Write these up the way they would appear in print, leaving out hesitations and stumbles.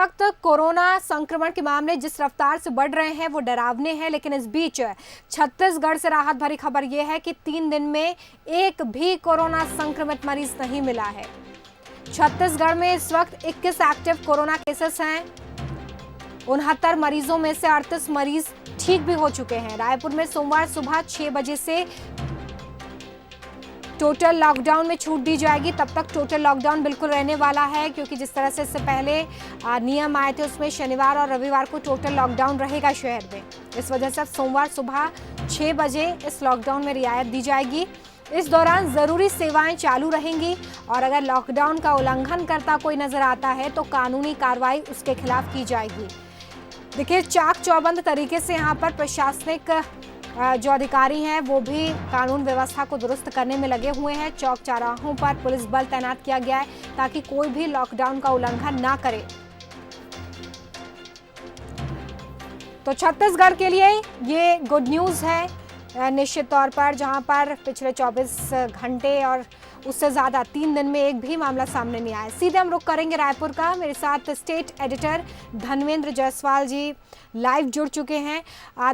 वक्त कोरोना संक्रमण के मामले जिस रफ्तार से बढ़ रहे हैं वो डरावने हैं, लेकिन इस बीच छत्तीसगढ़ से राहत भरी खबर ये है कि 3 दिन में एक भी कोरोना संक्रमित मरीज नहीं मिला है। छत्तीसगढ़ में इस वक्त 21 एक्टिव कोरोना केसेस हैं। 69 मरीजों में से 38 मरीज ठीक भी हो चुके हैं। रायपुर में सोमवार सुबह 6 बजे से टोटल लॉकडाउन में छूट दी जाएगी। तब तक टोटल लॉकडाउन बिल्कुल रहने वाला है, क्योंकि जिस तरह से इससे पहले नियम आए थे उसमें शनिवार और रविवार को टोटल लॉकडाउन रहेगा शहर में। इस वजह से अब सोमवार सुबह 6 बजे इस लॉकडाउन में रियायत दी जाएगी। इस दौरान जरूरी सेवाएं चालू रहेंगी और अगर लॉकडाउन का उल्लंघन करता कोई नजर आता है तो कानूनी कार्रवाई उसके खिलाफ की जाएगी। देखिए, चाक चौबंद तरीके से यहाँ पर प्रशासनिक जो अधिकारी हैं वो भी कानून व्यवस्था को दुरुस्त करने में लगे हुए हैं। चौक चौराहों पर पुलिस बल तैनात किया गया है ताकि कोई भी लॉकडाउन का उल्लंघन ना करे। तो छत्तीसगढ़ के लिए ये गुड न्यूज है निश्चित तौर पर, जहां पर पिछले 24 घंटे और उससे ज्यादा 3 दिन में एक भी मामला सामने नहीं आया। सीधे हम रुख करेंगे रायपुर का। मेरे साथ स्टेट एडिटर धनवेंद्र जायसवाल जी लाइव जुड़ चुके हैं।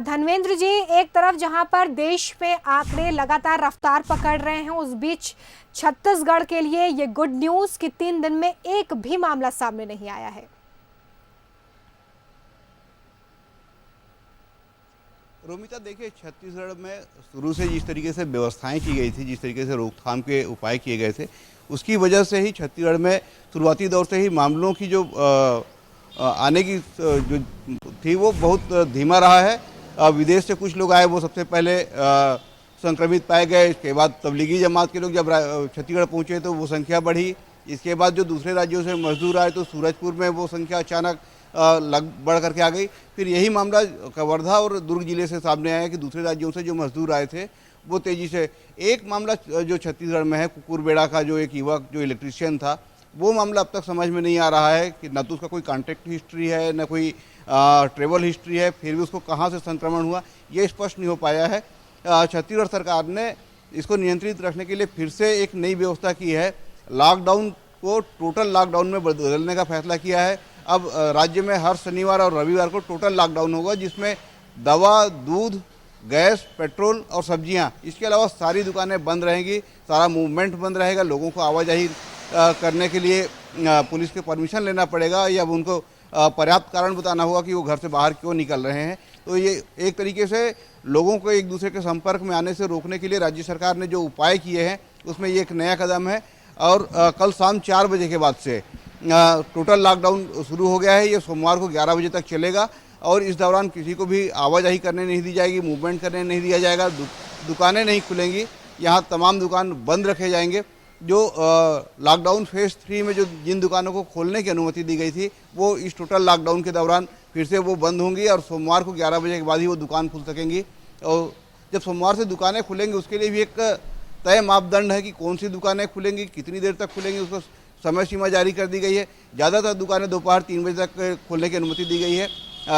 धनवेंद्र जी, एक तरफ जहां पर देश में आंकड़े लगातार रफ्तार पकड़ रहे हैं, उस बीच छत्तीसगढ़ के लिए ये गुड न्यूज कि 3 दिन में एक भी मामला सामने नहीं आया है। रोमिता, देखिए, छत्तीसगढ़ में शुरू से जिस तरीके से व्यवस्थाएं की गई थी, जिस तरीके से रोकथाम के उपाय किए गए थे, उसकी वजह से ही छत्तीसगढ़ में शुरुआती दौर से ही मामलों की जो आने की जो थी वो बहुत धीमा रहा है। विदेश से कुछ लोग आए, वो सबसे पहले संक्रमित पाए गए। इसके बाद तबलीगी जमात के लोग जब छत्तीसगढ़ पहुँचे तो वो संख्या बढ़ी। इसके बाद जो दूसरे राज्यों से मजदूर आए तो सूरजपुर में वो संख्या अचानक बढ़ करके आ गई। फिर यही मामला कवर्धा और दुर्ग जिले से सामने आया कि दूसरे राज्यों से जो मजदूर आए थे वो तेजी से। एक मामला जो छत्तीसगढ़ में है, कुकुरबेड़ा का जो एक युवक जो इलेक्ट्रीशियन था, वो मामला अब तक समझ में नहीं आ रहा है कि न तो उसका कोई कॉन्टैक्ट हिस्ट्री है, न कोई ट्रेवल हिस्ट्री है, फिर भी उसको कहाँ से संक्रमण हुआ ये स्पष्ट नहीं हो पाया है। छत्तीसगढ़ सरकार ने इसको नियंत्रित रखने के लिए फिर से एक नई व्यवस्था की है। लॉकडाउन को टोटल लॉकडाउन में बदलने का फैसला किया है। अब राज्य में हर शनिवार और रविवार को टोटल लॉकडाउन होगा, जिसमें दवा, दूध, गैस, पेट्रोल और सब्जियां, इसके अलावा सारी दुकानें बंद रहेंगी। सारा मूवमेंट बंद रहेगा। लोगों को आवाजाही करने के लिए पुलिस के परमिशन लेना पड़ेगा या उनको पर्याप्त कारण बताना होगा कि वो घर से बाहर क्यों निकल रहे हैं। तो ये एक तरीके से लोगों को एक दूसरे के संपर्क में आने से रोकने के लिए राज्य सरकार ने जो उपाय किए हैं उसमें ये एक नया कदम है। और कल शाम 4 बजे के बाद से टोटल लॉकडाउन शुरू हो गया है। ये सोमवार को 11 बजे तक चलेगा और इस दौरान किसी को भी आवाजाही करने नहीं दी जाएगी, मूवमेंट करने नहीं दिया जाएगा, दुकानें नहीं खुलेंगी। यहाँ तमाम दुकान बंद रखे जाएंगे। जो लॉकडाउन फेज 3 में जो जिन दुकानों को खोलने की अनुमति दी गई थी वो इस टोटल लॉकडाउन के दौरान फिर से वो बंद होंगी और सोमवार को 11 बजे के बाद ही वो दुकान खुल सकेंगी। और जब सोमवार से दुकानें खुलेंगी उसके लिए भी एक तय मापदंड है कि कौन सी दुकानें खुलेंगी, कितनी देर तक खुलेंगी, उसको समय सीमा जारी कर दी गई है। ज़्यादातर दुकानें दोपहर 3 बजे तक खोलने की अनुमति दी गई है।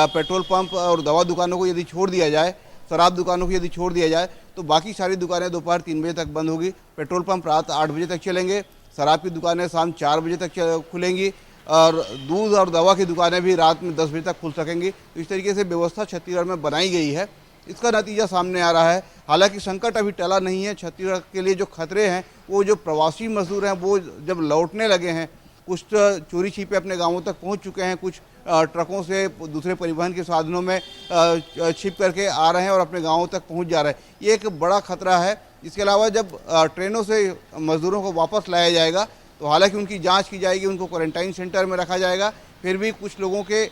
पेट्रोल पंप और दवा दुकानों को यदि छोड़ दिया जाए, शराब दुकानों को यदि छोड़ दिया जाए तो बाकी सारी दुकानें दोपहर 3 बजे तक बंद होगी। पेट्रोल पंप रात 8 बजे तक चलेंगे। शराब की दुकानें शाम 4 बजे तक खुलेंगी और दूध और दवा की दुकानें भी रात में 10 बजे तक खुल सकेंगी। तो इस तरीके से व्यवस्था छत्तीसगढ़ में बनाई गई है। इसका नतीजा सामने आ रहा है। हालांकि संकट अभी टला नहीं है। छत्तीसगढ़ के लिए जो खतरे हैं वो जो प्रवासी मजदूर हैं वो जब लौटने लगे हैं, कुछ चोरी छिपे अपने गांवों तक पहुंच चुके हैं, कुछ ट्रकों से दूसरे परिवहन के साधनों में छिप करके आ रहे हैं और अपने गांवों तक पहुंच जा रहे हैं। ये एक बड़ा खतरा है। इसके अलावा जब ट्रेनों से मजदूरों को वापस लाया जाएगा तो हालांकि उनकी जाँच की जाएगी, उनको क्वारंटाइन सेंटर में रखा जाएगा, फिर भी कुछ लोगों के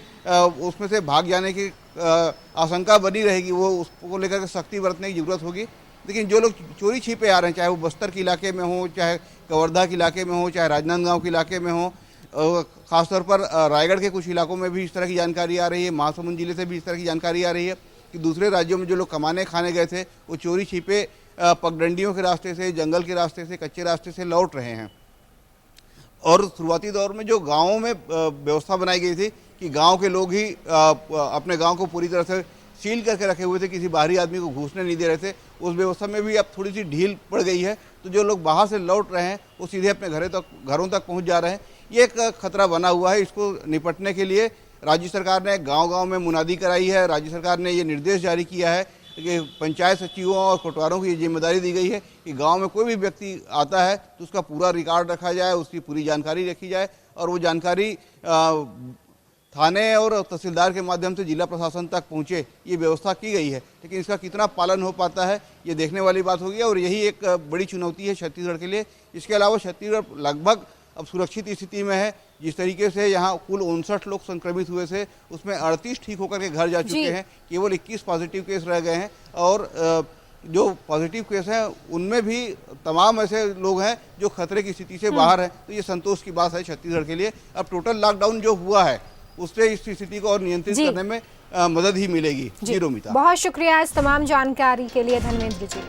उसमें से भाग जाने की आशंका बनी रहेगी। वो उसको लेकर के सख्ती बरतने की ज़रूरत होगी। लेकिन जो लोग चोरी छिपे आ रहे हैं, चाहे वो बस्तर के इलाके में हो, चाहे कवर्धा के इलाके में हो, चाहे राजनांदगांव के इलाके में हो, ख़ासतौर पर रायगढ़ के कुछ इलाकों में भी इस तरह की जानकारी आ रही है। महासमुंद जिले से भी इस तरह की जानकारी आ रही है कि दूसरे राज्यों में जो लोग कमाने खाने गए थे वो चोरी छिपे पगडंडियों के रास्ते से, जंगल के रास्ते से, कच्चे रास्ते से लौट रहे हैं। और शुरुआती दौर में जो गाँवों में व्यवस्था बनाई गई थी कि गांव के लोग ही अपने गांव को पूरी तरह से सील करके रखे हुए थे, किसी बाहरी आदमी को घुसने नहीं दे रहे थे, उस व्यवस्था में भी अब थोड़ी सी ढील पड़ गई है। तो जो लोग बाहर से लौट रहे हैं वो सीधे अपने घरों तक पहुंच जा रहे हैं। ये एक खतरा बना हुआ है। इसको निपटने के लिए राज्य सरकार ने गांव-गांव में मुनादी कराई है। राज्य सरकार ने ये निर्देश जारी किया है कि पंचायत सचिवों और कोटवारों को ये जिम्मेदारी दी गई है कि गांव में कोई भी व्यक्ति आता है तो उसका पूरा रिकॉर्ड रखा जाए, उसकी पूरी जानकारी रखी जाए और वो जानकारी थाने और तहसीलदार के माध्यम से जिला प्रशासन तक पहुंचे, ये व्यवस्था की गई है। लेकिन इसका कितना पालन हो पाता है ये देखने वाली बात होगी और यही एक बड़ी चुनौती है छत्तीसगढ़ के लिए। इसके अलावा छत्तीसगढ़ लगभग अब सुरक्षित स्थिति में है। जिस तरीके से यहाँ कुल 59 लोग संक्रमित हुए थे उसमें 38 ठीक होकर के घर जा चुके हैं, केवल 21 पॉजिटिव केस रह गए हैं और जो पॉजिटिव केस हैं उनमें भी तमाम ऐसे लोग हैं जो खतरे की स्थिति से बाहर हैं। तो ये संतोष की बात है छत्तीसगढ़ के लिए। अब टोटल लॉकडाउन जो हुआ है उससे इस स्थिति को और नियंत्रित करने में मदद ही मिलेगी। जी रोमिता, बहुत शुक्रिया इस तमाम जानकारी के लिए धर्मेंद्र जी।